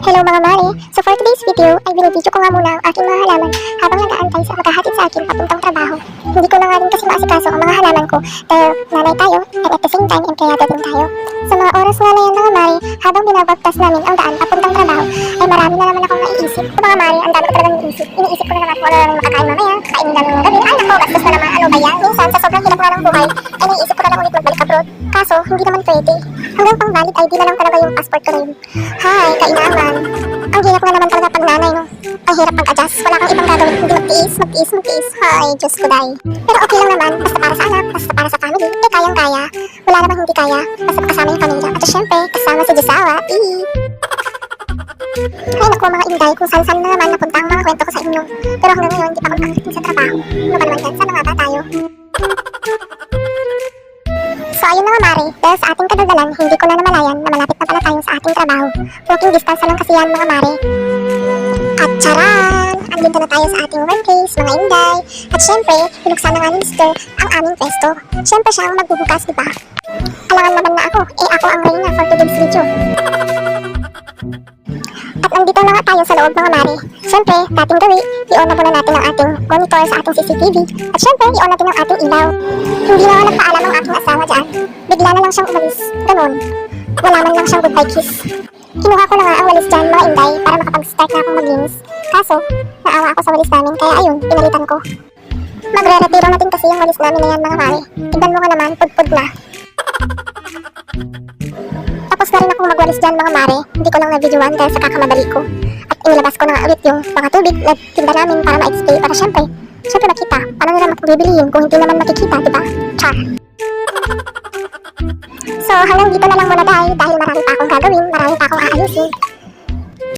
Hello mga mare! So for today's video ay binibidyo ko nga muna ang aking mga halaman habang nag-aantay sa maghahatid sa akin papuntang trabaho. Hindi ko na nga rin kasi maasikaso ang mga halaman ko dahil nanay tayo and at the same time empleyado din tayo. Sa mga oras nga na yan mga mare, habang binabagtas namin ang daan papuntang trabaho ay marami na naman akong naiisip. So mga mare, ang dami ko talagang iniisip. Iniisip ko na naman kung ano namin makakain mamaya, kainin namin ng gabi. Ay nako, gastos na naman, ano ba yan? Minsan sa sobrang hirap nga ng buhay ay naiisip ko na lang ulit magbalik abroad. Kaso hindi naman pwede. Hanggang pang valid ID na lang talaga yung passport ko na yun. Hay, kainaman. Ang hirap nga naman talaga pag nanay, no? Ang hirap mag-adjust. Wala kang ibang gagawin. Hindi magtiis. Hay, Diyos ko day. Pero okay lang naman. Basta para sa anak, basta para sa family. Eh, kayang-kaya. Wala namang hindi kaya. Basta kasama yung pamilya. At syempre, kasama si Josawa. Ay naku mga inday, kung saan-saan na naman napunta ang mga kwento ko sa inyo. Pero hanggang ngayon, hindi pa ako nakakating sa trabaho. Ano ba naman yan? Sana nga ba tayo? So ayun na nga mare, dahil sa ating kadaldalan, hindi ko na namalayan na malapit na pala tayo sa ating trabaho. Walking distance lang kasi yan mga mare. At charan! Andito na tayo sa ating workplace, mga inday. At syempre, binuksan na nga ni Mr. ang aming pwesto. Syempre siya ang magbubukas, diba? Alangan naman na ako, ako ang reyna for today's video. At nandito na nga tayo sa loob mga mare. Syempre, dating gawi, i-on na muna natin ang ating monitor sa ating CCTV. At syempre, i-on natin ang ating ilaw. Hindi na nga nagpaalam ang aking asawa dyan. Bigla na lang siyang umalis. Ganun. Wala man lang siyang goodbye kiss. Kinuha ko na nga ang walis dyan mga inday para makapag-start na akong maglinis. Kaso, naawa ako sa walis namin kaya ayun, pinalitan ko. Magre-retiro natin kasi yung walis namin na yan mga mare. Tignan mo nga naman, pud-pud na. Tapos na rin akong magwalis dyan mga mare. Hindi ko lang na-videoan dahil sa kakamadali ko. At inilabas ko na nga ulit yung mga tubig na tinda namin para ma-explain para syempre makita. Paano nila mabibilihin kung hindi naman makikita, diba? Char! So hanggang dito na lang muna dahil marami pa akong gagawin, marami pa akong aayusin.